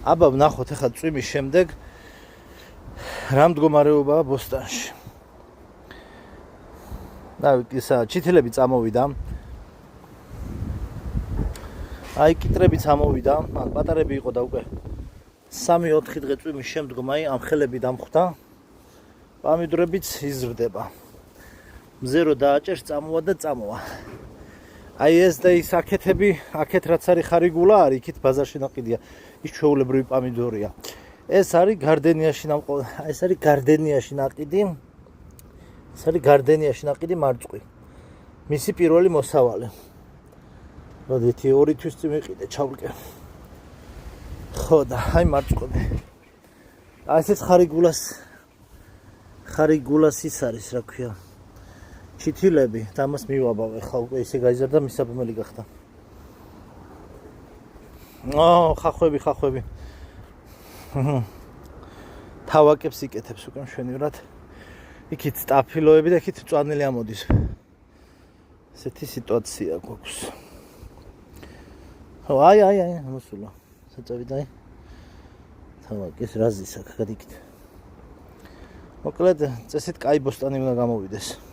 აბა ვნახოთ ახლა წვიმის შემდეგ რა მდგომარეობაა ბოსტანში. და ისა ჩითილები წამოვიდა. აი კიტრებიც ამოვიდა, ან პატარები იყო და უკვე 3-4 დღე წვიმის შემდგომ აი ამხელები დამხვდა. პამიდურებიც იზრდება. მზე რო დააჭერს წამოვა და წამოვა. აი ეს და ის აკეთები, აკეთ რაც არის ხარიგულა არის, იქით ბაზარში ნაყიდია. ის ჩვეულებრივი პამიდორია. ეს არის გარდენიაში ნამყოლ, ეს არის გარდენიაში ნაყიდი. ეს არის გარდენიაში ნაყიდი მარწყვი. მისი პირველი მოსავალი. მოდით 2 თვის წინ ვიყიდე, ჩავлке. ხო და აი მარწყვები. აი ეს ხარიგულას ის არის, რა ქვია. ჩითილები და ამას მივაბავ ახლა უკვე ისე გაიზარდა მისაბმელი გახდა. ხახვები. თავაკებს იკეთებს უკვე მშვენივრად. იქით სტაფილოები და იქით მწვანელი ამოდის. ესეთი სიტუაცია გვაქვს. ხო, აი, მოსულა. საწევით აი. თავაკეს რაზის აქ გადიქით. მოკლედ, წესით კაი ბოსტანი უნდა გამოვიდეს.